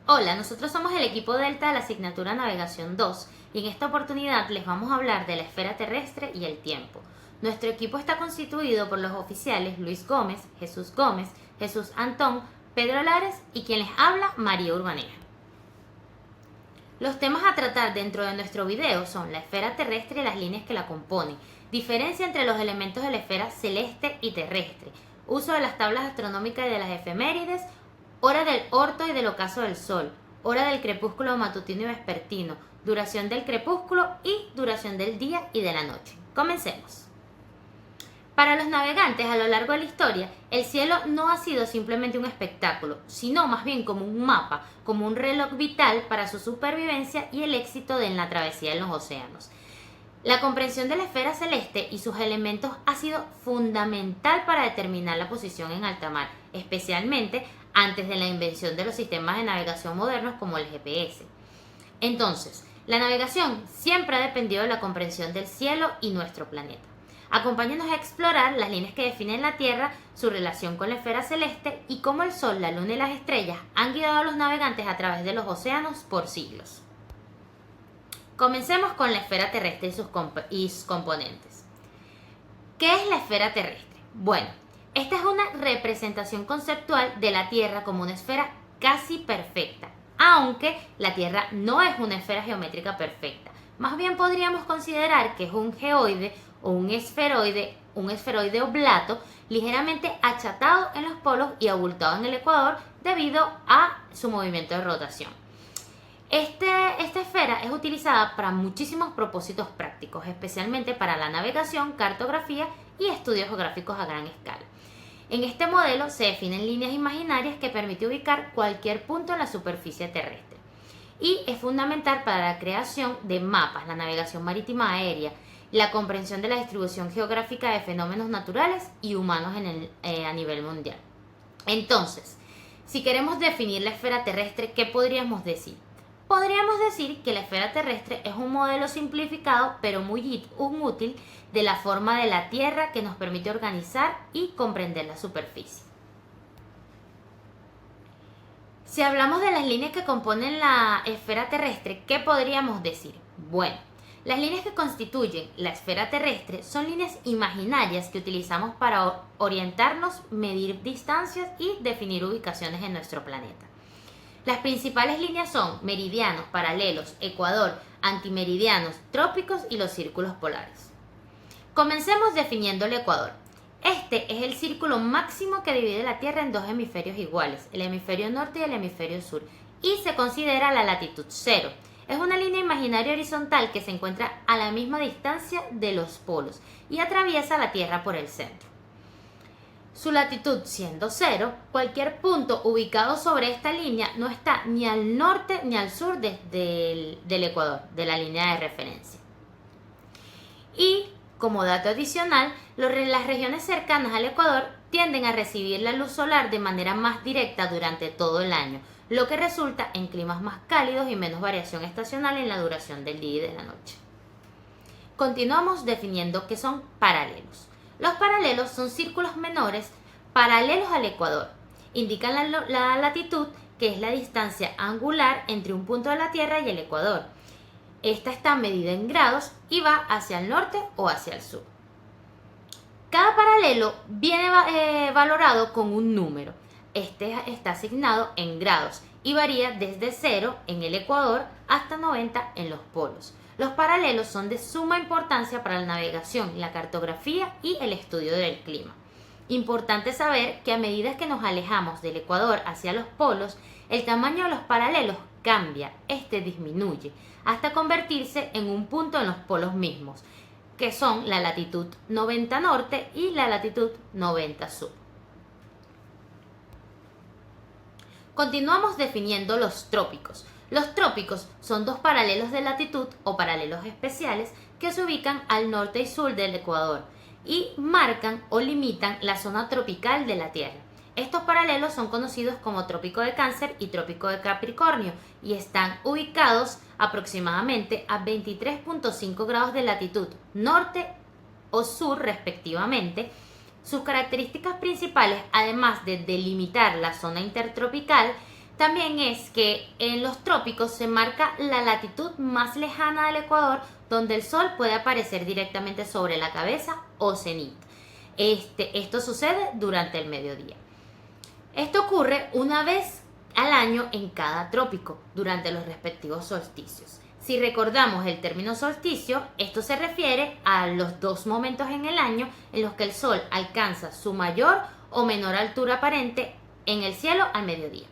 Hola, nosotros somos el equipo Delta de la asignatura Navegación 2 y en esta oportunidad les vamos a hablar de la esfera terrestre y el tiempo. Nuestro equipo está constituido por los oficiales Luis Gómez, Jesús Antón, Pedro Lares y quien les habla, María Urbaneja. Los temas a tratar dentro de nuestro video son la esfera terrestre y las líneas que la componen, diferencia entre los elementos de la esfera celeste y terrestre, uso de las tablas astronómicas y de las efemérides, hora del orto y del ocaso del sol, hora del crepúsculo matutino y vespertino, duración del crepúsculo y duración del día y de la noche. Comencemos. Para los navegantes a lo largo de la historia, el cielo no ha sido simplemente un espectáculo, sino más bien como un mapa, como un reloj vital para su supervivencia y el éxito en la travesía en los océanos. La comprensión de la esfera celeste y sus elementos ha sido fundamental para determinar la posición en alta mar, especialmente antes de la invención de los sistemas de navegación modernos como el GPS. Entonces, la navegación siempre ha dependido de la comprensión del cielo y nuestro planeta. Acompáñanos a explorar las líneas que definen la Tierra, su relación con la esfera celeste y cómo el Sol, la Luna y las estrellas han guiado a los navegantes a través de los océanos por siglos. Comencemos con la esfera terrestre y sus componentes. ¿Qué es la esfera terrestre? Bueno, esta es una representación conceptual de la Tierra como una esfera casi perfecta, aunque la Tierra no es una esfera geométrica perfecta. Más bien podríamos considerar que es un geoide o un esferoide oblato ligeramente achatado en los polos y abultado en el ecuador debido a su movimiento de rotación. Esta esfera es utilizada para muchísimos propósitos prácticos, especialmente para la navegación, cartografía y estudios geográficos a gran escala. En este modelo se definen líneas imaginarias que permiten ubicar cualquier punto en la superficie terrestre y es fundamental para la creación de mapas, la navegación marítima aérea, la comprensión de la distribución geográfica de fenómenos naturales y humanos a nivel mundial. Entonces, si queremos definir la esfera terrestre, ¿qué podríamos decir? Podríamos decir que la esfera terrestre es un modelo simplificado pero muy útil de la forma de la Tierra que nos permite organizar y comprender la superficie. Si hablamos de las líneas que componen la esfera terrestre, ¿qué podríamos decir? Bueno, las líneas que constituyen la esfera terrestre son líneas imaginarias que utilizamos para orientarnos, medir distancias y definir ubicaciones en nuestro planeta. Las principales líneas son meridianos, paralelos, ecuador, antimeridianos, trópicos y los círculos polares. Comencemos definiendo el ecuador. Este es el círculo máximo que divide la Tierra en dos hemisferios iguales, el hemisferio norte y el hemisferio sur, y se considera la latitud cero. Es una línea imaginaria horizontal que se encuentra a la misma distancia de los polos y atraviesa la Tierra por el centro. Su latitud siendo cero, cualquier punto ubicado sobre esta línea no está ni al norte ni al sur del ecuador, de la línea de referencia. Y como dato adicional, las regiones cercanas al ecuador tienden a recibir la luz solar de manera más directa durante todo el año, lo que resulta en climas más cálidos y menos variación estacional en la duración del día y de la noche. Continuamos definiendo qué son paralelos. Los paralelos son círculos menores paralelos al ecuador. Indican la latitud, que es la distancia angular entre un punto de la Tierra y el ecuador. Esta está medida en grados y va hacia el norte o hacia el sur. Cada paralelo viene valorado con un número. Este está asignado en grados y varía desde 0 en el ecuador hasta 90 en los polos. Los paralelos son de suma importancia para la navegación, la cartografía y el estudio del clima. Importante saber que a medida que nos alejamos del ecuador hacia los polos, el tamaño de los paralelos cambia, disminuye, hasta convertirse en un punto en los polos mismos, que son la latitud 90 norte y la latitud 90 sur. Continuamos definiendo los trópicos. Los trópicos son dos paralelos de latitud o paralelos especiales que se ubican al norte y sur del ecuador y marcan o limitan la zona tropical de la Tierra. Estos paralelos son conocidos como Trópico de Cáncer y Trópico de Capricornio y están ubicados aproximadamente a 23.5 grados de latitud norte o sur respectivamente. Sus características principales, además de delimitar la zona intertropical, también es que en los trópicos se marca la latitud más lejana del Ecuador, donde el sol puede aparecer directamente sobre la cabeza o cenit. Esto sucede durante el mediodía. Esto ocurre una vez al año en cada trópico, durante los respectivos solsticios. Si recordamos el término solsticio, esto se refiere a los dos momentos en el año en los que el sol alcanza su mayor o menor altura aparente en el cielo al mediodía.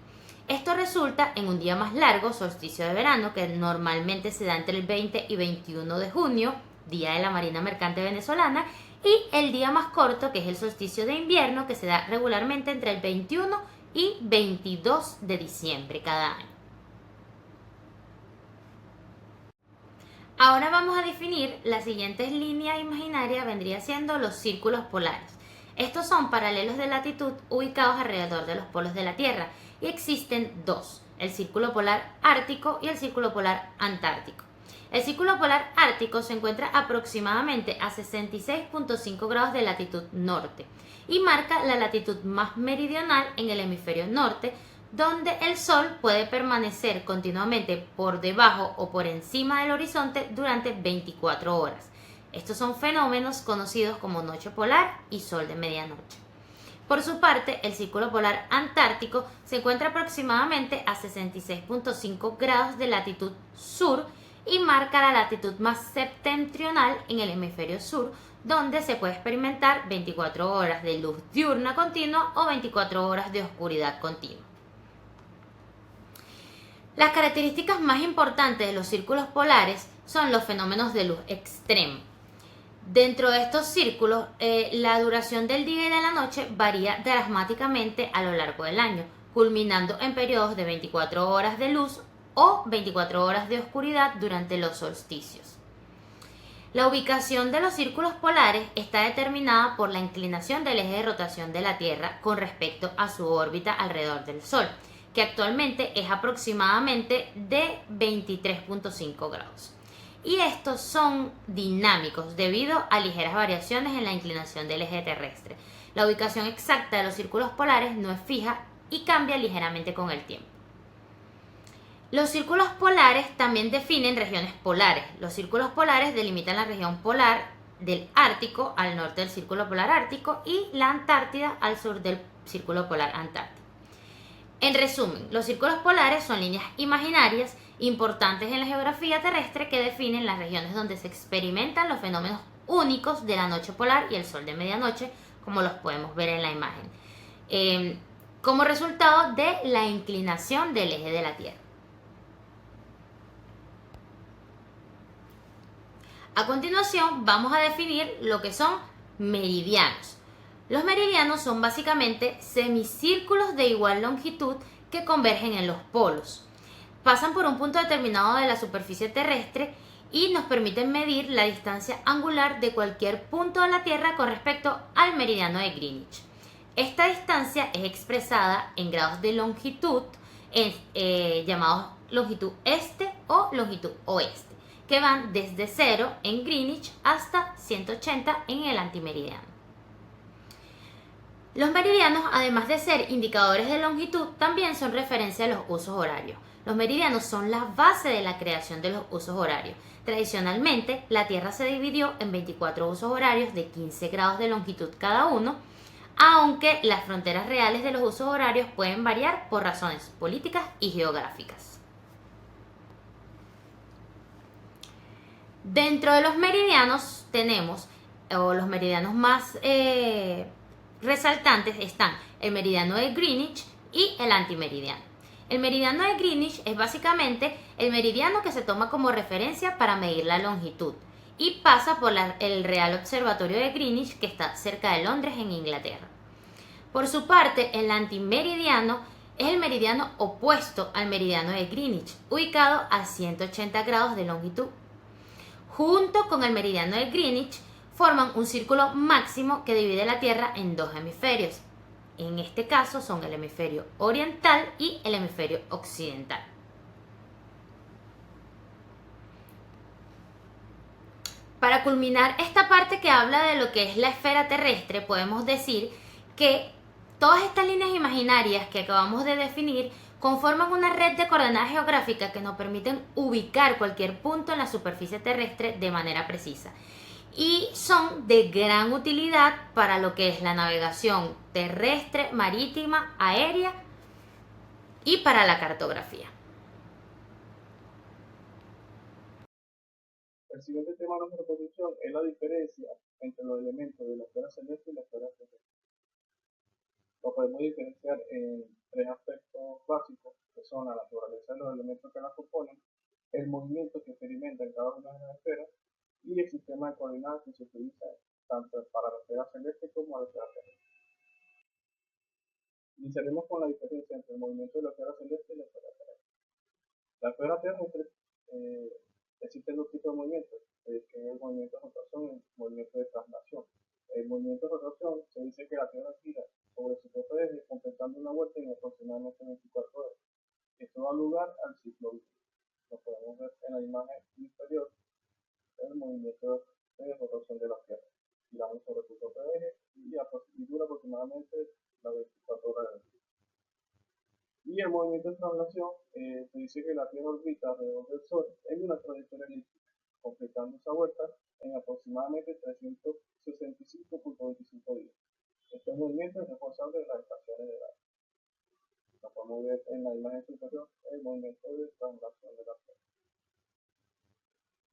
Esto resulta en un día más largo, solsticio de verano, que normalmente se da entre el 20 y 21 de junio, día de la Marina Mercante Venezolana, y el día más corto, que es el solsticio de invierno, que se da regularmente entre el 21 y 22 de diciembre cada año. Ahora vamos a definir las siguientes líneas imaginarias, vendría siendo los círculos polares. Estos son paralelos de latitud ubicados alrededor de los polos de la Tierra y existen dos, el círculo polar ártico y el círculo polar antártico. El círculo polar ártico se encuentra aproximadamente a 66.5 grados de latitud norte y marca la latitud más meridional en el hemisferio norte, donde el sol puede permanecer continuamente por debajo o por encima del horizonte durante 24 horas. Estos son fenómenos conocidos como noche polar y sol de medianoche. Por su parte, el círculo polar antártico se encuentra aproximadamente a 66.5 grados de latitud sur y marca la latitud más septentrional en el hemisferio sur, donde se puede experimentar 24 horas de luz diurna continua o 24 horas de oscuridad continua. Las características más importantes de los círculos polares son los fenómenos de luz extremo. Dentro de estos círculos, la duración del día y de la noche varía dramáticamente a lo largo del año, culminando en periodos de 24 horas de luz o 24 horas de oscuridad durante los solsticios. La ubicación de los círculos polares está determinada por la inclinación del eje de rotación de la Tierra con respecto a su órbita alrededor del Sol, que actualmente es aproximadamente de 23.5 grados. Y estos son dinámicos debido a ligeras variaciones en la inclinación del eje terrestre. La ubicación exacta de los círculos polares no es fija y cambia ligeramente con el tiempo. Los círculos polares también definen regiones polares. Los círculos polares delimitan la región polar del Ártico al norte del círculo polar ártico y la Antártida al sur del círculo polar antártico. En resumen, los círculos polares son líneas imaginarias importantes en la geografía terrestre que definen las regiones donde se experimentan los fenómenos únicos de la noche polar y el sol de medianoche, como los podemos ver en la imagen, como resultado de la inclinación del eje de la Tierra. A continuación vamos a definir lo que son meridianos. Los meridianos son básicamente semicírculos de igual longitud que convergen en los polos. Pasan por un punto determinado de la superficie terrestre y nos permiten medir la distancia angular de cualquier punto de la Tierra con respecto al meridiano de Greenwich. Esta distancia es expresada en grados de longitud, llamados longitud este o longitud oeste, que van desde 0 en Greenwich hasta 180 en el antimeridiano. Los meridianos, además de ser indicadores de longitud, también son referencia a los usos horarios. Los meridianos son la base de la creación de los usos horarios. Tradicionalmente, la Tierra se dividió en 24 usos horarios de 15 grados de longitud cada uno, aunque las fronteras reales de los usos horarios pueden variar por razones políticas y geográficas. Dentro de los meridianos tenemos, o los meridianos más resaltantes están el meridiano de Greenwich y el antimeridiano. El meridiano de Greenwich es básicamente el meridiano que se toma como referencia para medir la longitud y pasa por el Real Observatorio de Greenwich, que está cerca de Londres, en Inglaterra. Por su parte, el antimeridiano es el meridiano opuesto al meridiano de Greenwich, ubicado a 180 grados de longitud. Junto con el meridiano de Greenwich, forman un círculo máximo que divide la Tierra en dos hemisferios. En este caso son el hemisferio oriental y el hemisferio occidental. Para culminar esta parte que habla de lo que es la esfera terrestre, podemos decir que todas estas líneas imaginarias que acabamos de definir Conforman una red de coordenadas geográficas que nos permiten ubicar cualquier punto en la superficie terrestre de manera precisa y son de gran utilidad para lo que es la navegación terrestre, marítima, aérea y para la cartografía. El siguiente tema de nuestra exposición es la diferencia entre los elementos de la esfera celeste y la esfera terrestre. Lo podemos diferenciar en tres aspectos básicos, que son la naturaleza de los elementos que la componen, el movimiento que experimenta en cada una de las esferas y el sistema de coordenadas que se utiliza tanto para la esfera celeste como la esfera terrestre. Iniciaremos con la diferencia entre el movimiento de la esfera celeste y la esfera terrestre. La esfera terrestre eh, existen dos tipos de movimientos, que es el movimiento de rotación y el movimiento de traslación. El movimiento de rotación se dice que la Tierra gira sobre su propio eje completando una vuelta en aproximadamente 24 horas. Esto da lugar al ciclo vital. Lo podemos ver en la imagen inferior, el movimiento de rotación de la Tierra. Giramos sobre su propio eje y dura aproximadamente las 24 horas del día. Y el movimiento de traslación se dice que la Tierra orbita alrededor del Sol en una trayectoria elíptica, completando esa vuelta en aproximadamente 365.25 días. Este movimiento es responsable de las estaciones del año. Lo podemos ver en la imagen superior, el movimiento de traslación de la Tierra.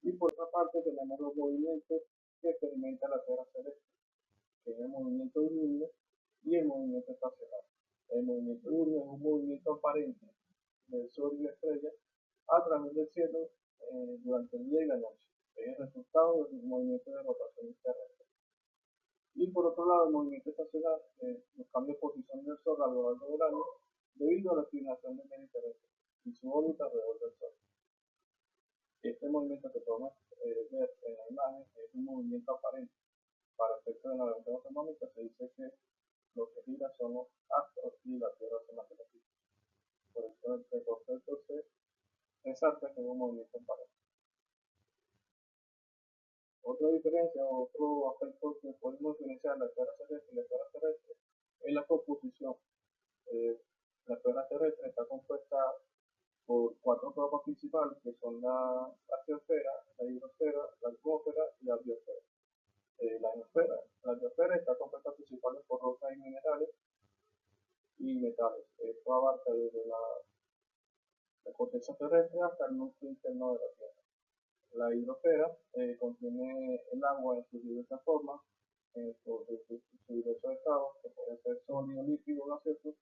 Y por otra parte tenemos los movimientos que experimenta la Tierra celeste, que es el movimiento diurno y el movimiento estacionario. El movimiento diurno es un movimiento aparente del Sol y la estrella a través del cielo durante el día y la noche. Es el resultado del movimiento de rotación terrestre. Y por otro lado, el movimiento estacionario, los cambios de posición del Sol a lo largo del año debido a la inclinación del medio terrestre y su órbita alrededor del Sol. Este movimiento que podemos ver en la imagen es un movimiento aparente. Para efectos de navegación astronómica se dice que lo que gira son los astros y la Tierra se mantiene fija. Por eso el concepto se resalta que es un movimiento aparente. Otra diferencia, otro aspecto que podemos diferenciar la esfera celeste y la esfera terrestre es la composición. La esfera terrestre está compuesta por cuatro capas principales que son la geosfera, la hidrosfera, la atmósfera y la biosfera. La biosfera está compuesta principalmente por rocas y minerales y metales. Esto abarca desde la corteza terrestre hasta el núcleo interno de la Tierra. La hidrosfera contiene el agua en sus diversas formas, en sus diversos estados, que pueden ser sólido, líquido, gaseoso.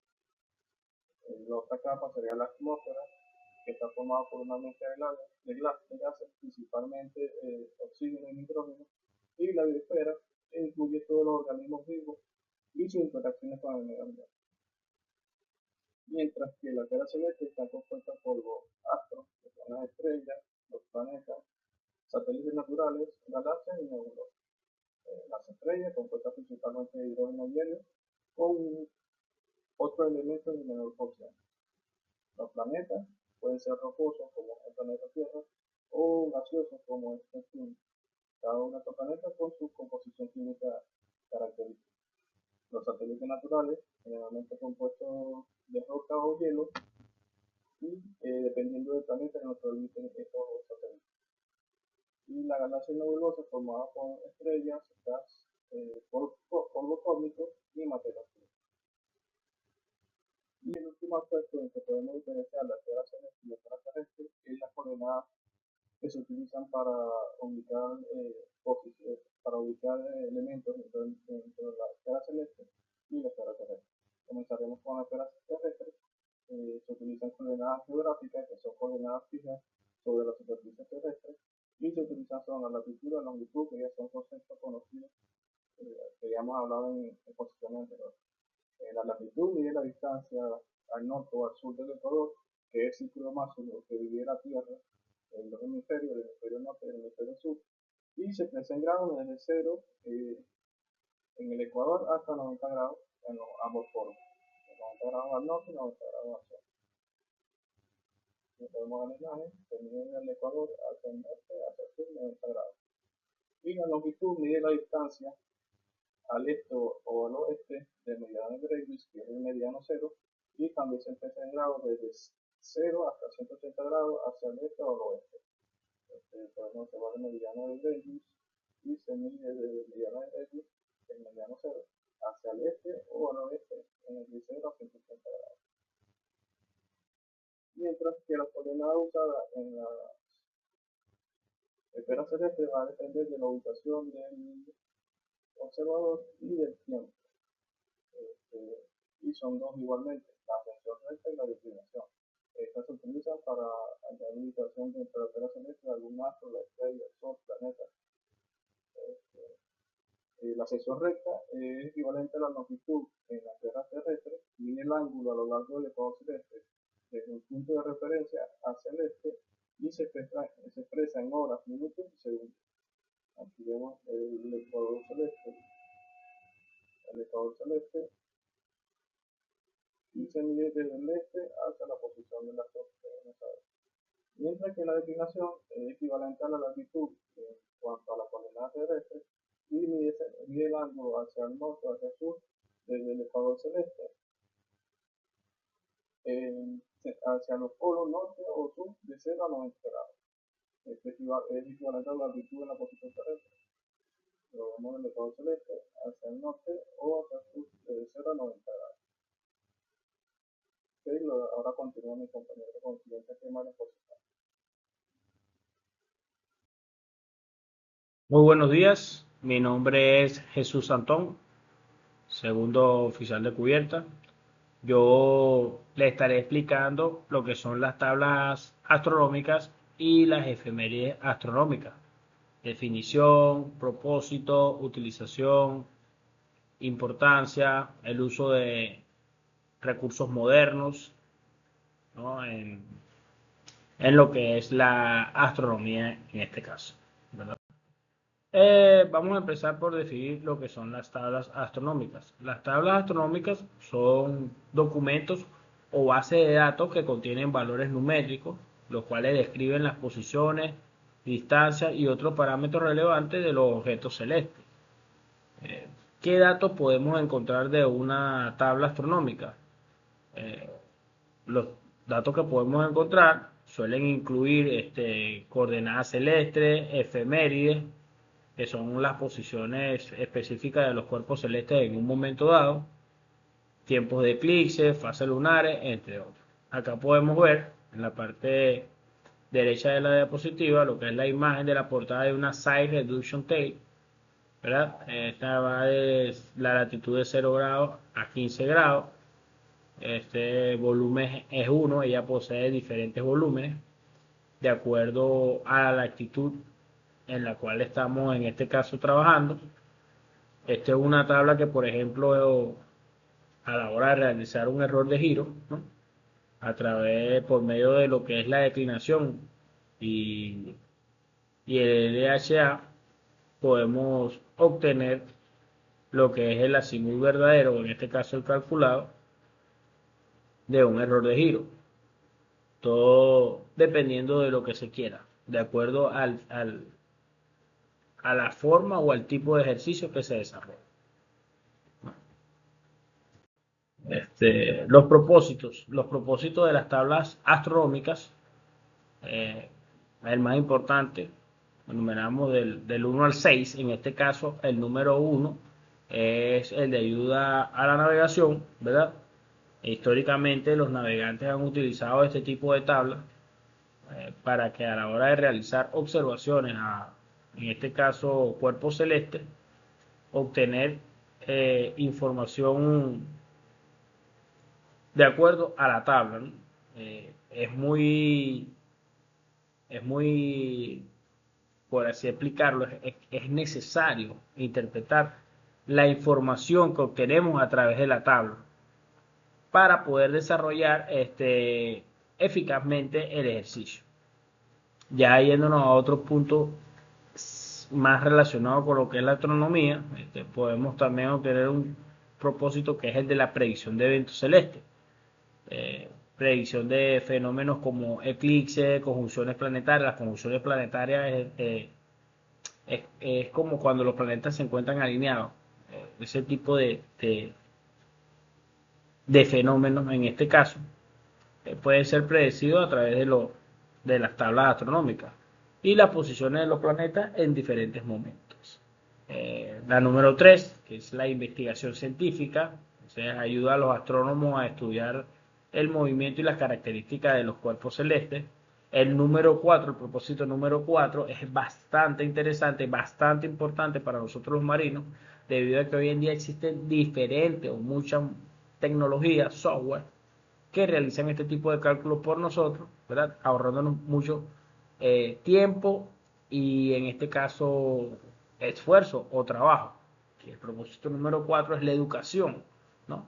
La otra capa sería la atmósfera, que está formada por una mezcla de gases, principalmente oxígeno y nitrógeno. Y la biosfera incluye todos los organismos vivos y sus interacciones con el medio ambiente. Mientras que la esfera celeste está compuesta por los astros, que son las estrellas, los planetas, satélites naturales, galaxias y nebulosas. Las estrellas compuestas principalmente de hidrógeno y helio, con otros elementos de menor porción. Los planetas pueden ser rocosos, como el planeta Tierra, o gaseosos, como es Neptuno. Cada uno de estos planetas con su composición química característica. Los satélites naturales, generalmente compuestos de roca o hielo, y dependiendo del planeta en el que orbiten estos satélites. Y la galaxia nebulosa formada por estrellas, gas, polvo cósmico y materia oscura. Y el último aspecto en que podemos diferenciar la esfera celeste y la esfera terrestre es las coordenadas que se utilizan para ubicar, elementos dentro de la esfera celeste y la esfera terrestre. Comenzaremos con la esfera terrestre. Se utilizan coordenadas geográficas, que son coordenadas fijas sobre la superficie terrestre, y se utilizan son la latitud y la longitud, que ya son conceptos conocidos que ya hemos hablado en posiciones anteriores. La latitud mide la distancia al norte o al sur del Ecuador, que es el círculo máximo que divide la Tierra en dos hemisferios, el hemisferio norte y el hemisferio sur, y se expresa en grados desde cero en el Ecuador hasta 90 grados en ambos polos, 90 grados al norte y 90 grados al sur. Como podemos ver en la imagen, se mide en el Ecuador hacia el norte, hacia el sur, 90 grados. Y la longitud mide la distancia al este o al oeste del meridiano de Greenwich, que es el meridiano cero, y también se empieza en grados desde 0 hasta 180 grados hacia el este o el oeste. Podemos observar el meridiano de Greenwich y se mide desde el meridiano de Greenwich, el meridiano 0, hacia el este o al oeste en el de 0 a 180 grados. Mientras que la coordenada usada en la esfera celeste va a depender de la ubicación del observador y del tiempo. Y son dos igualmente, la ascensión recta y la declinación. Estas se utilizan para hallar la ubicación de la esfera celeste de algún astro, la estrella, el sol, planeta. La sección recta es equivalente a la longitud en la esfera terrestre y el ángulo a lo largo del ecuador celeste desde un punto de referencia hacia el este y se expresa en horas, minutos y segundos. Aquí vemos el ecuador celeste y se mide desde el este hacia la posición de la Tierra. Mientras que la declinación es equivalente a la latitud en cuanto a la coordenada terrestre y mide el ángulo hacia el norte o hacia el sur desde el ecuador celeste hacia los polos norte o sur de 0 a 90 grados. Es equivalente a la latitud en la posición terrestre. Lo vemos en el ecuador celeste hacia el norte o hacia el sur de 0 a 90 grados. Ahora continúa mi compañero con el siguiente tema de posición. Muy buenos días, mi nombre es Jesús Antón, segundo oficial de cubierta. Yo le estaré explicando lo que son las tablas astronómicas y las efemérides astronómicas. Definición, propósito, utilización, importancia, el uso de recursos modernos, ¿no? en lo que es la astronomía en este caso, ¿verdad? Vamos a empezar por definir lo que son las tablas astronómicas. Las tablas astronómicas son documentos o bases de datos que contienen valores numéricos, los cuales describen las posiciones, distancias y otros parámetros relevantes de los objetos celestes. ¿Qué datos podemos encontrar de una tabla astronómica? Los datos que podemos encontrar suelen incluir coordenadas celestes, efemérides, que son las posiciones específicas de los cuerpos celestes en un momento dado, tiempos de eclipse, fases lunares, entre otros. Acá podemos ver en la parte derecha de la diapositiva lo que es la imagen de la portada de una Side Reduction Tape, ¿verdad? Esta va de la latitud de 0 grados a 15 grados. Este volumen es 1, ella posee diferentes volúmenes de acuerdo a la latitud en la cual estamos en este caso trabajando. Esta es una tabla que, por ejemplo, a la hora de realizar un error de giro, ¿no? Por medio de lo que es la declinación y el LHA, podemos obtener lo que es el azimut verdadero, o en este caso el calculado, de un error de giro. Todo dependiendo de lo que se quiera, de acuerdo a la forma o al tipo de ejercicio que se desarrolla. Los propósitos de las tablas astronómicas, el más importante, enumeramos del 1 al 6, en este caso el número 1 es el de ayuda a la navegación, ¿verdad? Históricamente los navegantes han utilizado este tipo de tablas para que a la hora de realizar observaciones en este caso cuerpos celestes, obtener información de acuerdo a la tabla, ¿no? Es muy, por así explicarlo, es necesario interpretar la información que obtenemos a través de la tabla para poder desarrollar eficazmente el ejercicio. Ya yéndonos a otro punto más relacionado con lo que es la astronomía, podemos también obtener un propósito que es el de la predicción de eventos celestes. Predicción de fenómenos como eclipses, conjunciones planetarias. Las conjunciones planetarias es como cuando los planetas se encuentran alineados. Ese tipo de de fenómenos en este caso, puede ser predecido a través de las tablas astronómicas y las posiciones de los planetas en diferentes momentos. La número 3, que es la investigación científica, o sea, ayuda a los astrónomos a estudiar el movimiento y las características de los cuerpos celestes. El número 4, el propósito número 4, es bastante interesante, bastante importante para nosotros los marinos, debido a que hoy en día existen diferentes o muchas tecnologías, software, que realizan este tipo de cálculos por nosotros, ¿verdad? Ahorrándonos mucho tiempo y en este caso esfuerzo o trabajo. El propósito número 4 es la educación, ¿no?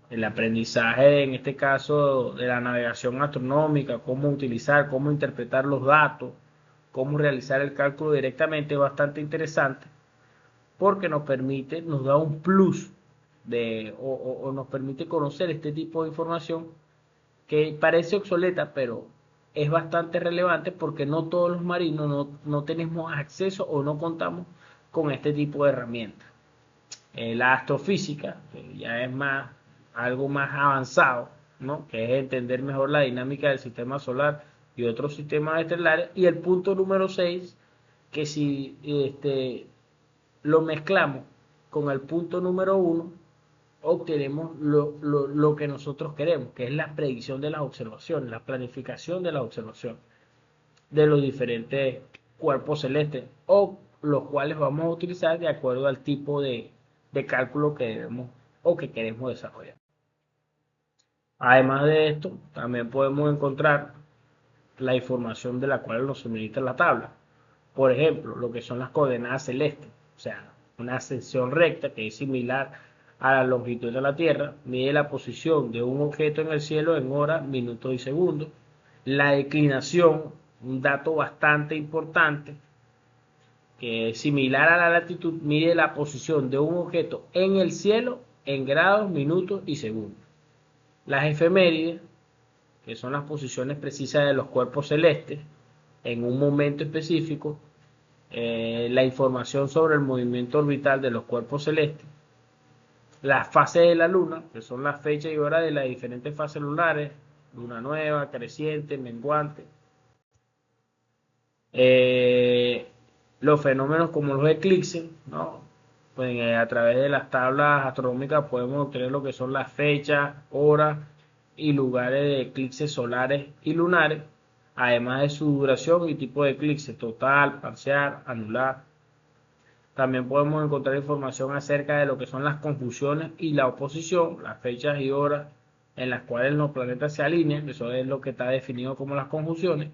El aprendizaje, en este caso, de la navegación astronómica, cómo utilizar, cómo interpretar los datos, cómo realizar el cálculo directamente, es bastante interesante porque nos permite, nos da un plus o nos permite conocer este tipo de información que parece obsoleta, pero es bastante relevante porque no todos los marinos no tenemos acceso o no contamos con este tipo de herramientas. La astrofísica, que ya es algo más avanzado, ¿no? Que es entender mejor la dinámica del sistema solar y otros sistemas estelares. Y el punto número 6, que si lo mezclamos con el punto número 1, obtenemos lo que nosotros queremos, que es la predicción de las observaciones, la planificación de las observaciones de los diferentes cuerpos celestes, o los cuales vamos a utilizar de acuerdo al tipo de cálculo que debemos o que queremos desarrollar. Además de esto, también podemos encontrar la información de la cual nos suministra la tabla. Por ejemplo, lo que son las coordenadas celestes, o sea, una sección recta que es similar a la longitud de la Tierra, mide la posición de un objeto en el cielo en horas, minutos y segundos. La declinación, un dato bastante importante, que es similar a la latitud, mide la posición de un objeto en el cielo en grados, minutos y segundos. Las efemérides, que son las posiciones precisas de los cuerpos celestes en un momento específico, la información sobre el movimiento orbital de los cuerpos celestes, las fases de la luna, que son las fechas y horas de las diferentes fases lunares, luna nueva, creciente, menguante, los fenómenos como los eclipses, ¿no? Pues a través de las tablas astronómicas podemos obtener lo que son las fechas, horas y lugares de eclipses solares y lunares, además de su duración y tipo de eclipse, total, parcial, anular. También podemos encontrar información acerca de lo que son las conjunciones y la oposición, las fechas y horas en las cuales los planetas se alinean, eso es lo que está definido como las conjunciones,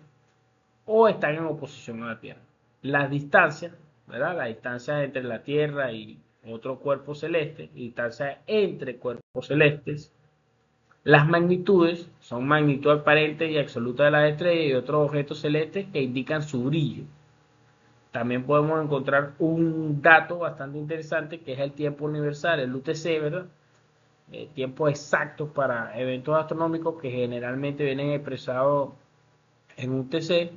o están en oposición a la Tierra. Las distancias, ¿verdad? Las distancias entre la Tierra y otro cuerpo celeste, distancias entre cuerpos celestes. Las magnitudes son magnitud aparente y absoluta de las estrellas y otros objetos celestes que indican su brillo. También podemos encontrar un dato bastante interesante que es el tiempo universal, el UTC, ¿verdad? Tiempo exacto para eventos astronómicos que generalmente vienen expresados en UTC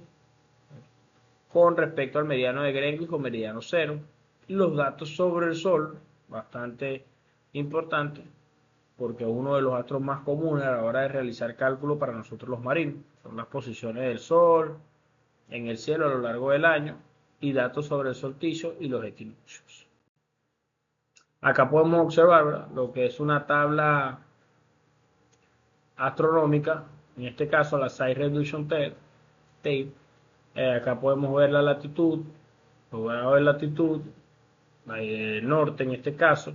con respecto al meridiano de Greenwich o meridiano cero. Los datos sobre el Sol, bastante importantes, porque es uno de los astros más comunes a la hora de realizar cálculos para nosotros los marinos. Son las posiciones del Sol en el cielo a lo largo del año y datos sobre el solsticio y los equinoccios. Acá podemos observar, ¿verdad?, lo que es una tabla astronómica, en este caso la Size Reduction Table. Acá podemos ver la latitud, los grados de latitud, el norte en este caso,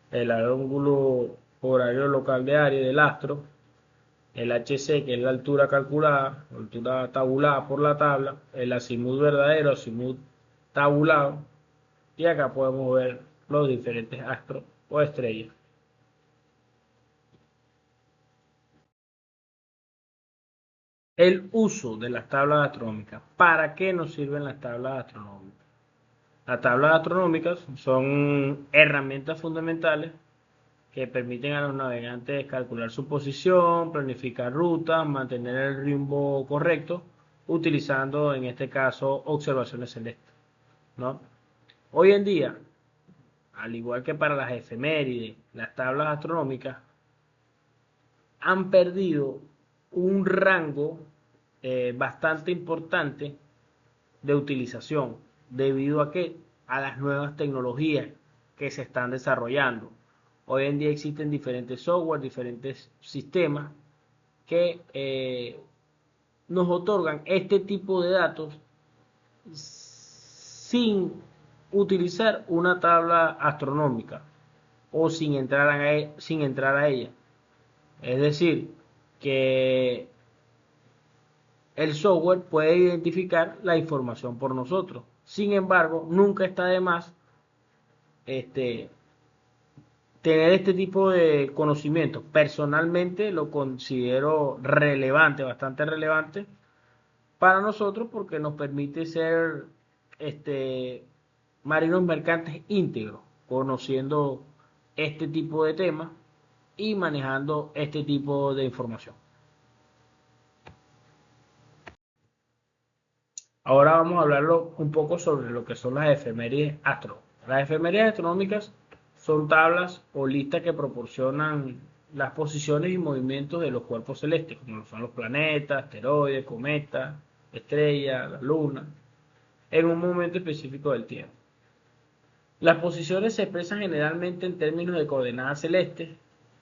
el ángulo horario local de Aries del astro, el HC, que es la altura calculada, la altura tabulada por la tabla, el azimut verdadero, azimut tabulado, y acá podemos ver los diferentes astros o estrellas. El uso de las tablas astronómicas. ¿Para qué nos sirven las tablas astronómicas? Las tablas astronómicas son herramientas fundamentales que permiten a los navegantes calcular su posición, planificar rutas, mantener el rumbo correcto, utilizando en este caso observaciones celestes, ¿no? Hoy en día, al igual que para las efemérides, las tablas astronómicas, han perdido un rango bastante importante de utilización, debido a que a las nuevas tecnologías que se están desarrollando. Hoy en día existen diferentes software, diferentes sistemas que nos otorgan este tipo de datos sin utilizar una tabla astronómica o sin entrar a ella. Es decir, que el software puede identificar la información por nosotros. Sin embargo, nunca está de más tener este tipo de conocimiento. Personalmente lo considero relevante, bastante relevante para nosotros, porque nos permite ser marinos mercantes íntegros, conociendo este tipo de temas y manejando este tipo de información. Ahora vamos a hablarlo un poco sobre lo que son las efemérides astronómicas. Las efemérides astronómicas son tablas o listas que proporcionan las posiciones y movimientos de los cuerpos celestes, como son los planetas, asteroides, cometas, estrellas, la luna, en un momento específico del tiempo. Las posiciones se expresan generalmente en términos de coordenadas celestes,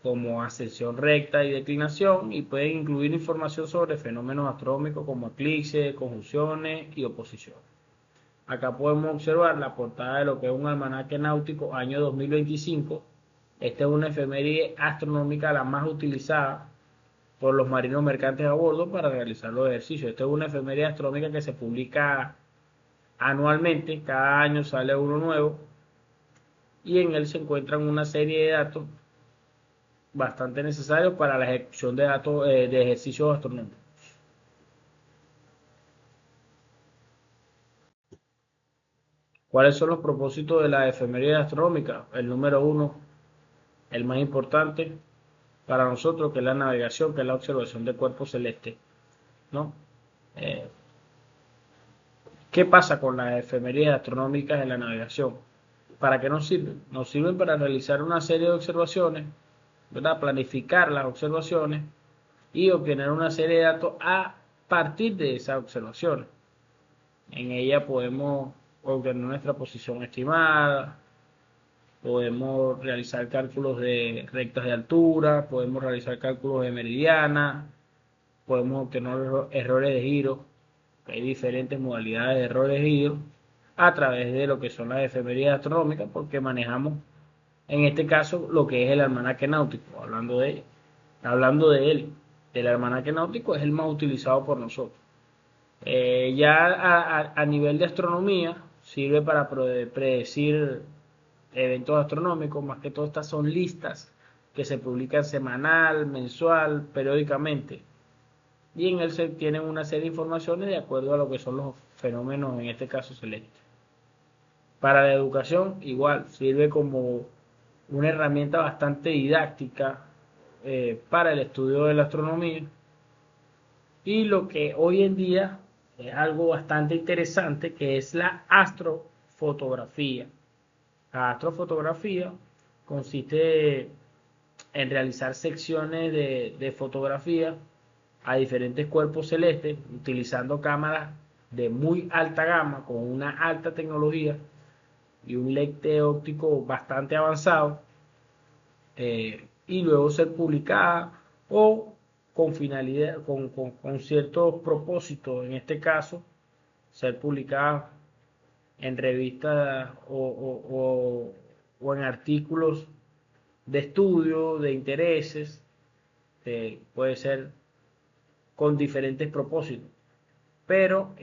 como ascensión recta y declinación, y pueden incluir información sobre fenómenos astronómicos como eclipses, conjunciones y oposiciones. Acá podemos observar la portada de lo que es un almanaque náutico año 2025. Esta es una efeméride astronómica la más utilizada por los marinos mercantes a bordo para realizar los ejercicios. Esta es una efeméride astronómica que se publica anualmente, cada año sale uno nuevo, y en él se encuentran una serie de datos bastante necesarios para la ejecución de datos de ejercicios astronómicos. ¿Cuáles son los propósitos de la efeméride astronómica? El número uno, el más importante para nosotros, que es la navegación, que es la observación de cuerpos celestes, ¿no? ¿Qué pasa con las efemérides astronómicas en la navegación? ¿Para qué nos sirven? Nos sirven para realizar una serie de observaciones, ¿verdad? Planificar las observaciones y obtener una serie de datos a partir de esas observaciones. En ella podemos obtener nuestra posición estimada, podemos realizar cálculos de rectas de altura, podemos realizar cálculos de meridiana, podemos obtener errores de giro. Hay diferentes modalidades de errores de giro a través de lo que son las efemérides astronómicas, porque manejamos en este caso lo que es el almanaque náutico. Hablando de él, el almanaque náutico es el más utilizado por nosotros. Ya a nivel de astronomía sirve para predecir eventos astronómicos. Más que todo, estas son listas que se publican semanal, mensual, periódicamente, y en él se tienen una serie de informaciones de acuerdo a lo que son los fenómenos, en este caso celestes. Para la educación, igual, sirve como una herramienta bastante didáctica para el estudio de la astronomía, y lo que hoy en día es algo bastante interesante, que es la astrofotografía. La astrofotografía consiste en realizar secciones de fotografía a diferentes cuerpos celestes utilizando cámaras de muy alta gama con una alta tecnología y un lente óptico bastante avanzado, y luego ser publicada o con finalidad, con ciertos propósitos, en este caso, ser publicada en revistas o en artículos de estudio, de intereses, puede ser con diferentes propósitos. Pero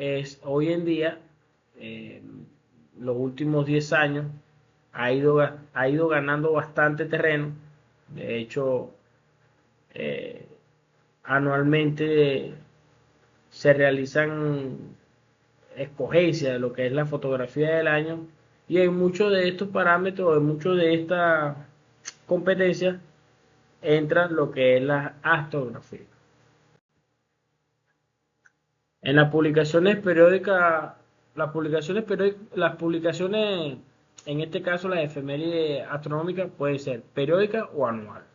hoy en día, los últimos 10 años, ha ido ganando bastante terreno. De hecho, anualmente se realizan escogencias de lo que es la fotografía del año, y en muchos de estos parámetros, en muchos de estas competencias, entra lo que es la astrografía. En las publicaciones periódicas, las publicaciones, en este caso las efemérides astronómicas, pueden ser periódicas o anuales.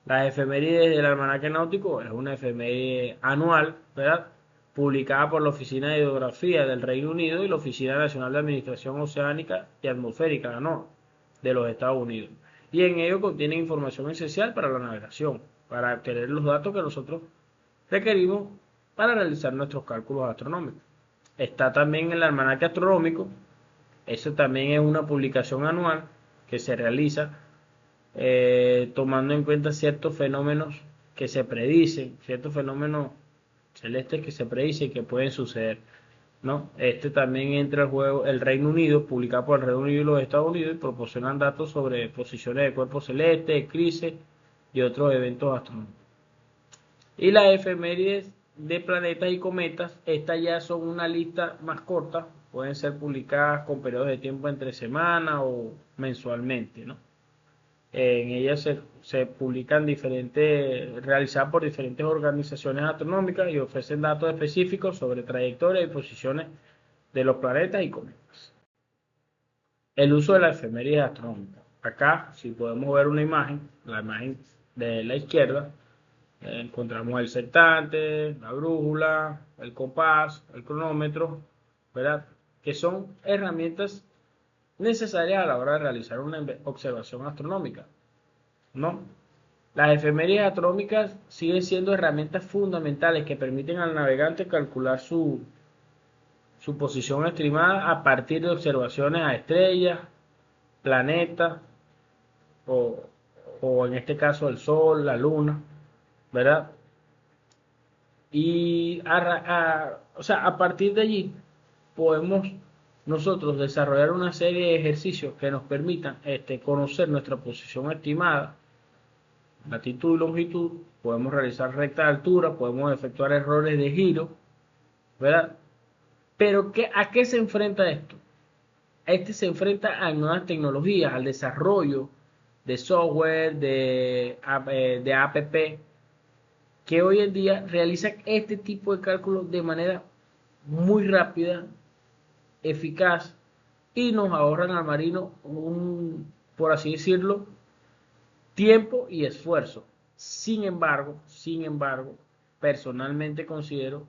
Las efemérides del almanaque náutico es una efeméride anual, ¿verdad? Publicada por la Oficina de Hidrografía del Reino Unido y la Oficina Nacional de Administración Oceánica y Atmosférica, la NOAA, de los Estados Unidos. Y en ello contiene información esencial para la navegación, para obtener los datos que nosotros requerimos para realizar nuestros cálculos astronómicos. Está también el almanaque astronómico. Eso también es una publicación anual que se realiza tomando en cuenta ciertos fenómenos que se predicen, ciertos fenómenos celestes que se predicen que pueden suceder, ¿no? Este también entra al juego el Reino Unido, publicado por el Reino Unido y los Estados Unidos, y proporcionan datos sobre posiciones de cuerpos celestes, eclipses y otros eventos astronómicos. Y las efemérides de planetas y cometas, estas ya son una lista más corta, pueden ser publicadas con periodos de tiempo entre semanas o mensualmente, ¿no? En ellas se publican realizadas por diferentes organizaciones astronómicas y ofrecen datos específicos sobre trayectorias y posiciones de los planetas y cometas. El uso de la efeméride astronómica. Acá, si podemos ver una imagen, la imagen de la izquierda, encontramos el sextante, la brújula, el compás, el cronómetro, ¿verdad? Que son herramientas necesarias a la hora de realizar una observación astronómica, ¿no? Las efemérides astronómicas siguen siendo herramientas fundamentales que permiten al navegante calcular su posición estimada a partir de observaciones a estrellas, planetas o, o en este caso el Sol, la Luna, ¿verdad? Y o sea, a partir de allí podemos nosotros desarrollar una serie de ejercicios que nos permitan conocer nuestra posición estimada, latitud y longitud, podemos realizar recta de altura, podemos efectuar errores de giro, ¿verdad? Pero ¿a qué se enfrenta esto? Se enfrenta a nuevas tecnologías, al desarrollo de software, de app, que hoy en día realizan este tipo de cálculos de manera muy rápida, eficaz, y nos ahorran al marino por así decirlo, tiempo y esfuerzo. Sin embargo, personalmente considero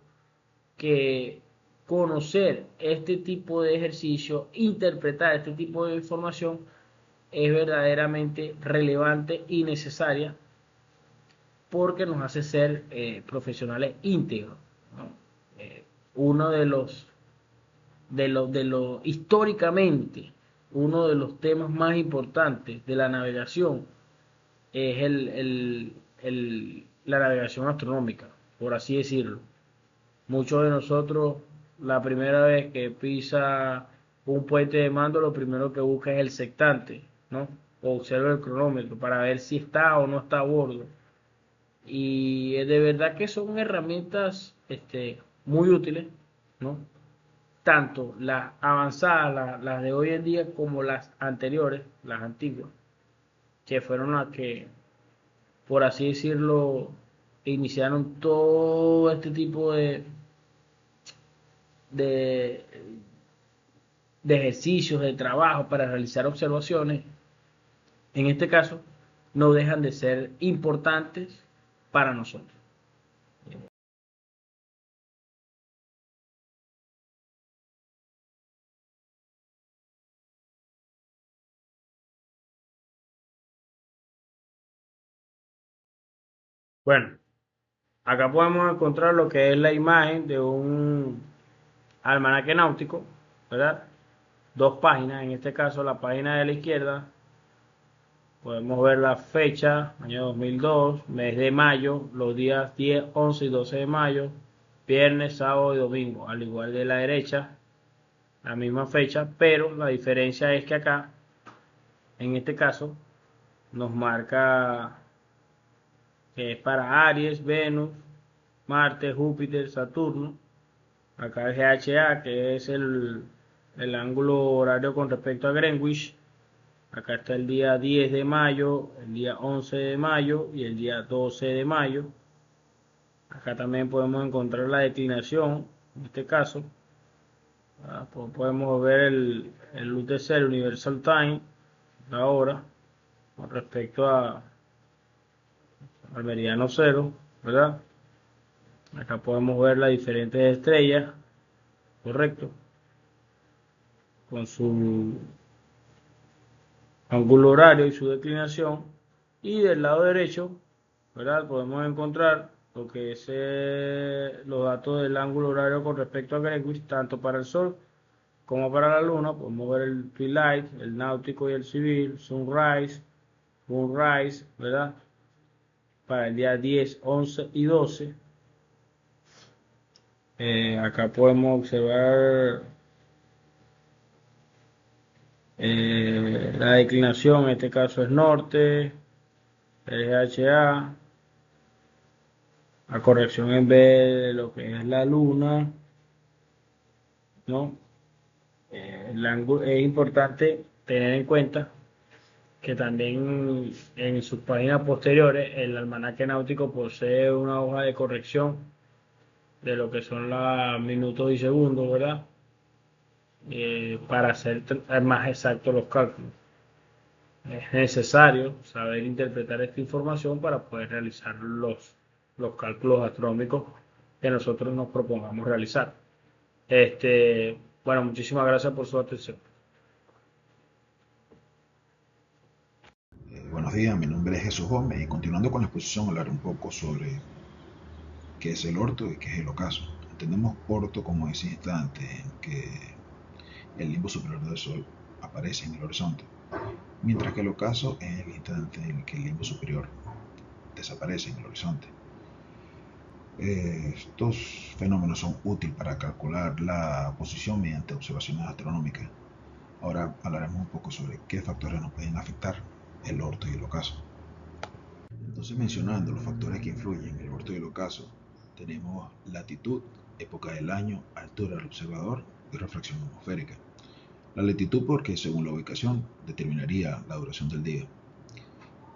que conocer este tipo de ejercicio, interpretar este tipo de información es verdaderamente relevante y necesaria porque nos hace ser profesionales íntegros, ¿no? Uno históricamente, uno de los temas más importantes de la navegación es la navegación astronómica, por así decirlo. Muchos de nosotros, la primera vez que pisa un puente de mando, lo primero que busca es el sextante, ¿no? O observa el cronómetro para ver si está o no está a bordo. Y de verdad que son herramientas muy útiles, ¿no? Tanto las avanzadas, las de hoy en día, como las anteriores, las antiguas, que fueron las que, por así decirlo, iniciaron todo este tipo de, de ejercicios, de trabajo para realizar observaciones. En este caso, no dejan de ser importantes para nosotros. Bueno, acá podemos encontrar lo que es la imagen de un almanaque náutico, ¿verdad? Dos páginas, en este caso la página de la izquierda, podemos ver la fecha, año 2002, mes de mayo, los días 10, 11 y 12 de mayo, viernes, sábado y domingo, al igual de la derecha, la misma fecha, pero la diferencia es que acá, en este caso, nos marca que es para Aries, Venus, Marte, Júpiter, Saturno. Acá el GHA, que es el ángulo horario con respecto a Greenwich. Acá está el día 10 de mayo, el día 11 de mayo y el día 12 de mayo. Acá también podemos encontrar la declinación, en este caso. Podemos ver el UTC, el Universal Time, la hora, con respecto a al meridiano cero, ¿verdad? Acá podemos ver las diferentes estrellas, correcto, con su ángulo horario y su declinación. Y del lado derecho, ¿verdad? Podemos encontrar lo que es los datos del ángulo horario con respecto a Greenwich, tanto para el Sol como para la Luna. Podemos ver el twilight, el náutico y el civil, sunrise, moonrise, ¿verdad? Para el día 10, 11 y 12. Acá podemos observar la declinación, en este caso es norte, RHA, la corrección en B de lo que es la luna, ¿no? Es importante tener en cuenta que también en sus páginas posteriores el almanaque náutico posee una hoja de corrección de lo que son los minutos y segundos, ¿verdad? Para hacer más exactos los cálculos. Es necesario saber interpretar esta información para poder realizar los cálculos astronómicos que nosotros nos propongamos realizar. Bueno, muchísimas gracias por su atención. Buenos días, mi nombre es Jesús Gómez y continuando con la exposición hablar un poco sobre qué es el orto y qué es el ocaso. Entendemos orto como ese instante en que el limbo superior del Sol aparece en el horizonte, mientras que el ocaso es el instante en que el limbo superior desaparece en el horizonte. Estos fenómenos son útiles para calcular la posición mediante observaciones astronómicas. Ahora hablaremos un poco sobre qué factores nos pueden afectar el orto y el ocaso. Entonces, mencionando los factores que influyen en el orto y el ocaso, tenemos latitud, época del año, altura del observador y refracción atmosférica. La latitud porque según la ubicación determinaría la duración del día.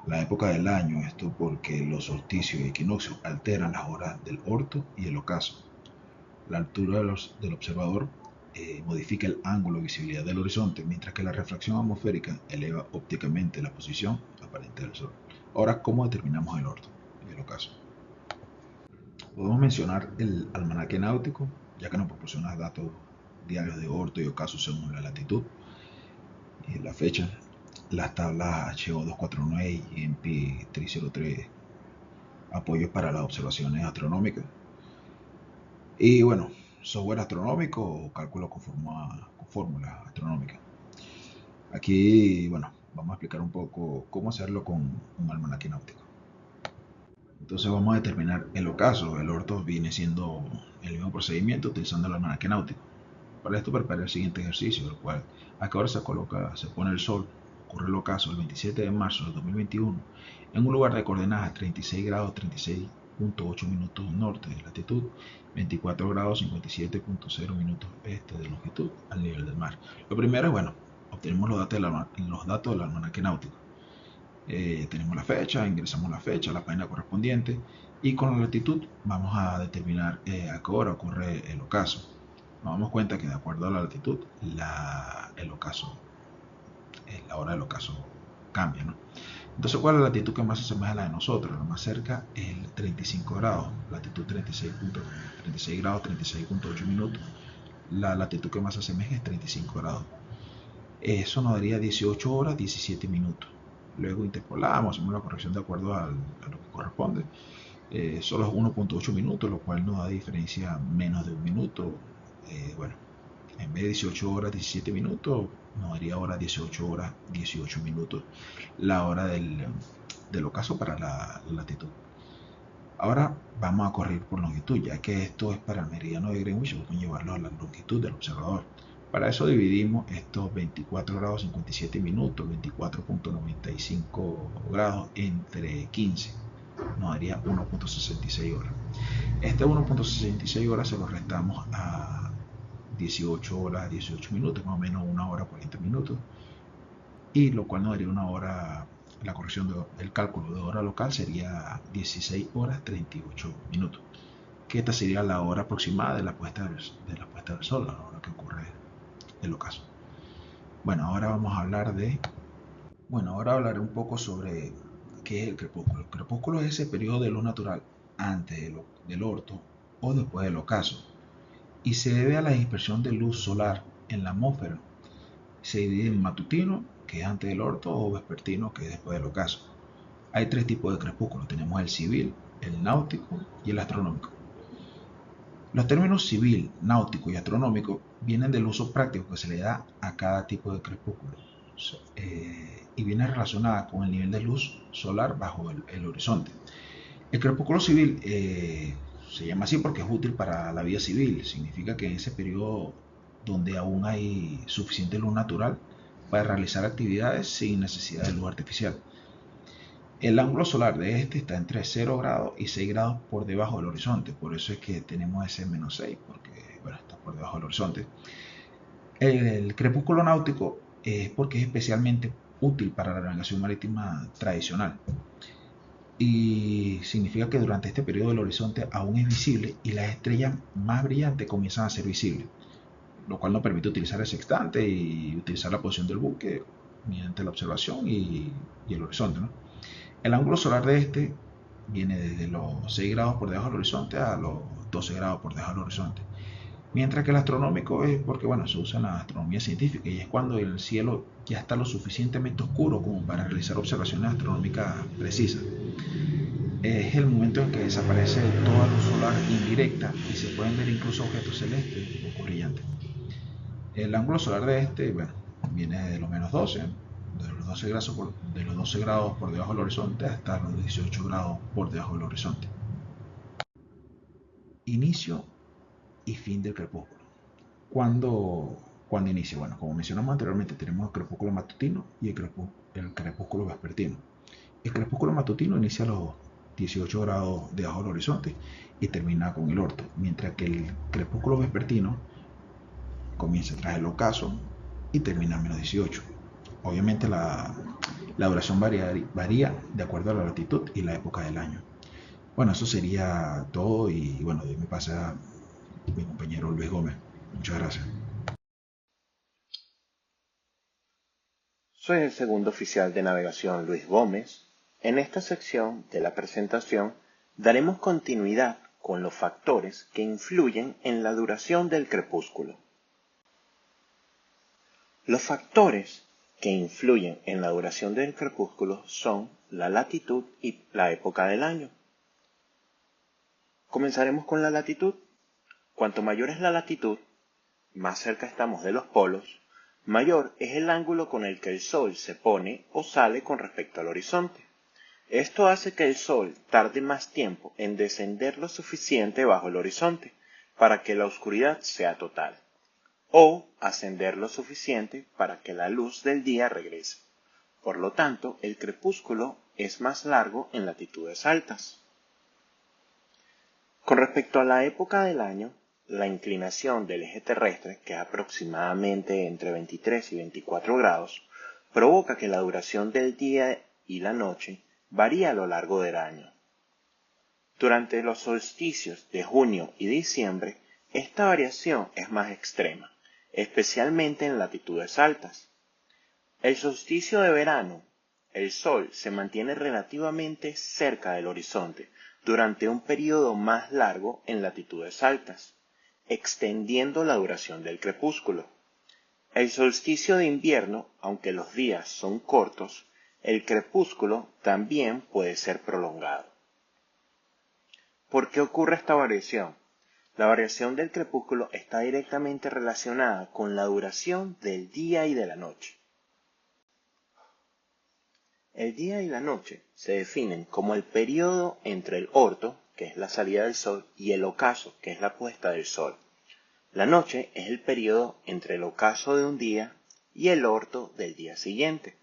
La época del año, esto porque los solsticios y equinoccios alteran las horas del orto y el ocaso. La altura del observador modifica el ángulo de visibilidad del horizonte, mientras que la refracción atmosférica eleva ópticamente la posición aparente del Sol. Ahora, ¿cómo determinamos el orto y el ocaso? Podemos mencionar el almanaque náutico, ya que nos proporciona datos diarios de orto y ocaso según la latitud y la fecha. Las tablas HO249 y MP303, apoyos para las observaciones astronómicas. Y bueno, software astronómico o cálculo con fórmulas astronómicas. Aquí, bueno, vamos a explicar un poco cómo hacerlo con un almanaque náutico. Entonces vamos a determinar el ocaso. El orto viene siendo el mismo procedimiento utilizando el almanaque náutico. Para esto prepara el siguiente ejercicio, el cual a qué hora se pone el sol. Ocurre el ocaso el 27 de marzo del 2021 en un lugar de coordenadas 36 grados 36.8 minutos norte de latitud, 24 grados 57.0 minutos este de longitud al nivel del mar. Lo primero es, bueno, obtenemos los datos del almanaque náutico. Tenemos la fecha, ingresamos la fecha, la página correspondiente y con la latitud vamos a determinar a qué hora ocurre el ocaso. Nos damos cuenta que de acuerdo a la latitud, la hora del ocaso cambia, ¿no? Entonces, ¿cuál es la latitud que más se asemeja a la de nosotros? La más cerca es el 35 grados, latitud 36 grados 36.8 minutos. La latitud que más se asemeja es 35 grados. Eso nos daría 18 horas 17 minutos. Luego interpolamos, hacemos la corrección de acuerdo a lo que corresponde. Solo es 1.8 minutos, lo cual nos da diferencia menos de un minuto. Bueno, en vez de 18 horas 17 minutos, nos daría ahora 18 horas 18 minutos la hora del ocaso para la latitud. Ahora vamos a correr por longitud, ya que esto es para el meridiano de Greenwich, vamos a llevarlo a la longitud del observador. Para eso dividimos estos 24 grados 57 minutos, 24.95 grados entre 15, nos daría 1.66 horas. Este 1.66 horas se lo restamos a 18 horas 18 minutos, más o menos 1 hora 40 minutos, y lo cual nos daría una hora. La corrección del cálculo de hora local sería 16 horas 38 minutos, que esta sería la hora aproximada de la puesta del sol, a la hora que ocurre el ocaso. Bueno, ahora vamos a hablar ahora hablaré un poco sobre qué ¿qué es el crepúsculo? El crepúsculo es ese periodo de luz natural antes del orto o después del ocaso, y se debe a la dispersión de luz solar en la atmósfera. Se divide en matutino, que es antes del orto, o vespertino, que es después del ocaso. Hay tres tipos de crepúsculo. Tenemos el civil, el náutico y el astronómico. Los términos civil, náutico y astronómico vienen del uso práctico que se le da a cada tipo de crepúsculo y viene relacionada con el nivel de luz solar bajo el horizonte. El crepúsculo civil se llama así porque es útil para la vida civil. Significa que en ese periodo donde aún hay suficiente luz natural para realizar actividades sin necesidad de luz artificial. El ángulo solar de este está entre 0 grados y 6 grados por debajo del horizonte. Por eso es que tenemos ese menos 6, porque bueno, está por debajo del horizonte. El crepúsculo náutico es porque es especialmente útil para la navegación marítima tradicional. Y significa que durante este periodo el horizonte aún es visible y las estrellas más brillantes comienzan a ser visibles, lo cual nos permite utilizar el sextante y utilizar la posición del buque mediante la observación y el horizonte, ¿no? El ángulo solar de este viene desde los 6 grados por debajo del horizonte a los 12 grados por debajo del horizonte. Mientras que el astronómico es porque bueno, se usa en la astronomía científica y es cuando el cielo ya está lo suficientemente oscuro como para realizar observaciones astronómicas precisas. Es el momento en que desaparece toda luz solar indirecta y se pueden ver incluso objetos celestes poco brillantes. El ángulo solar de este, bueno, viene de los menos 12, de los 12 grados por debajo del horizonte hasta los 18 grados por debajo del horizonte. Inicio y fin del crepúsculo. ¿Cuándo inicia? Bueno, como mencionamos anteriormente, tenemos el crepúsculo matutino y el crepúsculo vespertino. El crepúsculo matutino inicia a los 18 grados debajo del horizonte y termina con el orto, mientras que el crepúsculo vespertino comienza tras el ocaso y termina a menos 18. Obviamente la duración varía de acuerdo a la latitud y la época del año. Bueno, eso sería todo y bueno, me pasa mi compañero Luis Gómez. Muchas gracias. Soy el segundo oficial de navegación Luis Gómez. En esta sección de la presentación daremos continuidad con los factores que influyen en la duración del crepúsculo. Los factores que influyen en la duración del crepúsculo son la latitud y la época del año. Comenzaremos con la latitud. Cuanto mayor es la latitud, más cerca estamos de los polos, mayor es el ángulo con el que el Sol se pone o sale con respecto al horizonte. Esto hace que el Sol tarde más tiempo en descender lo suficiente bajo el horizonte para que la oscuridad sea total, o ascender lo suficiente para que la luz del día regrese. Por lo tanto, el crepúsculo es más largo en latitudes altas. Con respecto a la época del año, la inclinación del eje terrestre, que es aproximadamente entre 23 y 24 grados, provoca que la duración del día y la noche varíe a lo largo del año. Durante los solsticios de junio y diciembre, esta variación es más extrema, especialmente en latitudes altas. El solsticio de verano, el Sol se mantiene relativamente cerca del horizonte durante un periodo más largo en latitudes altas, extendiendo la duración del crepúsculo. El solsticio de invierno, aunque los días son cortos, el crepúsculo también puede ser prolongado. ¿Por qué ocurre esta variación? La variación del crepúsculo está directamente relacionada con la duración del día y de la noche. El día y la noche se definen como el periodo entre el orto, que es la salida del sol, y el ocaso, que es la puesta del sol. La noche es el periodo entre el ocaso de un día y el orto del día siguiente.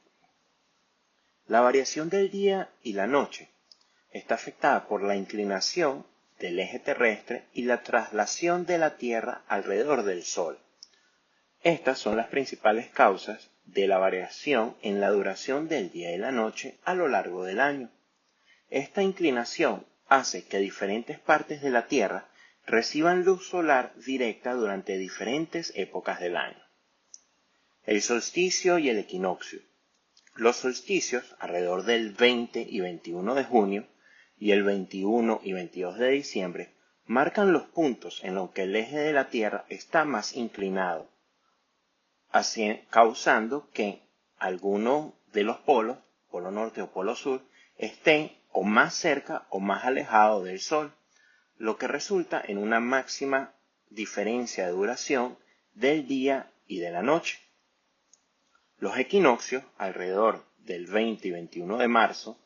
La variación del día y la noche está afectada por la inclinación del eje terrestre y la traslación de la Tierra alrededor del Sol. Estas son las principales causas de la variación en la duración del día y la noche a lo largo del año. Esta inclinación hace que diferentes partes de la Tierra reciban luz solar directa durante diferentes épocas del año. El solsticio y el equinoccio. Los solsticios, alrededor del 20 y 21 de junio, y el 21 y 22 de diciembre, marcan los puntos en los que el eje de la Tierra está más inclinado, causando que alguno de los polos, polo norte o polo sur, estén o más cerca o más alejado del Sol, lo que resulta en una máxima diferencia de duración del día y de la noche. Los equinoccios, alrededor del 20 y 21 de marzo,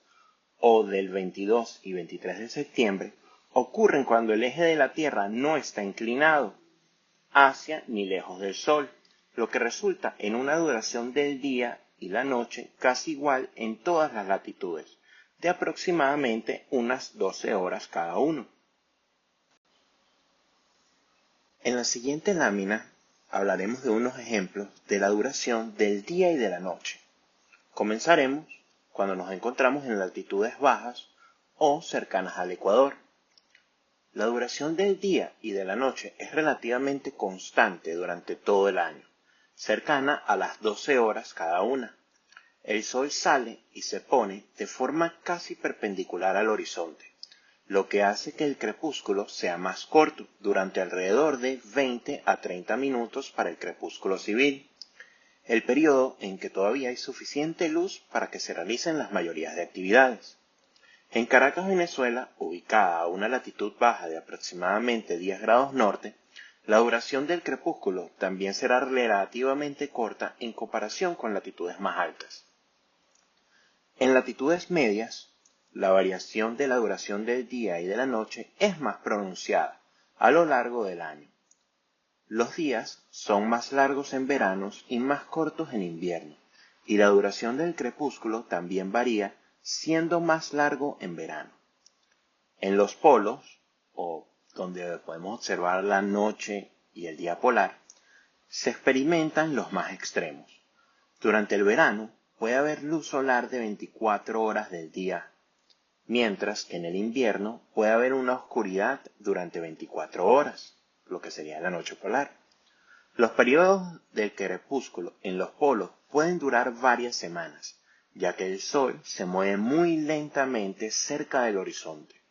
o del 22 y 23 de septiembre, ocurren cuando el eje de la Tierra no está inclinado hacia ni lejos del Sol, lo que resulta en una duración del día y la noche casi igual en todas las latitudes, de aproximadamente unas 12 horas cada uno. En la siguiente lámina hablaremos de unos ejemplos de la duración del día y de la noche. Comenzaremos cuando nos encontramos en latitudes bajas o cercanas al ecuador. La duración del día y de la noche es relativamente constante durante todo el año, cercana a las 12 horas cada una. El sol sale y se pone de forma casi perpendicular al horizonte, lo que hace que el crepúsculo sea más corto, durante alrededor de 20 a 30 minutos para el crepúsculo civil, el periodo en que todavía hay suficiente luz para que se realicen las mayorías de actividades. En Caracas, Venezuela, ubicada a una latitud baja de aproximadamente 10 grados norte, la duración del crepúsculo también será relativamente corta en comparación con latitudes más altas. En latitudes medias, la variación de la duración del día y de la noche es más pronunciada a lo largo del año. Los días son más largos en veranos y más cortos en invierno, y la duración del crepúsculo también varía, siendo más largo en verano. En los polos, o donde podemos observar la noche y el día polar, se experimentan los más extremos. Durante el verano puede haber luz solar de 24 horas del día, mientras que en el invierno puede haber una oscuridad durante 24 horas, lo que sería la noche polar. Los periodos del crepúsculo en los polos pueden durar varias semanas, ya que el sol se mueve muy lentamente cerca del horizonte.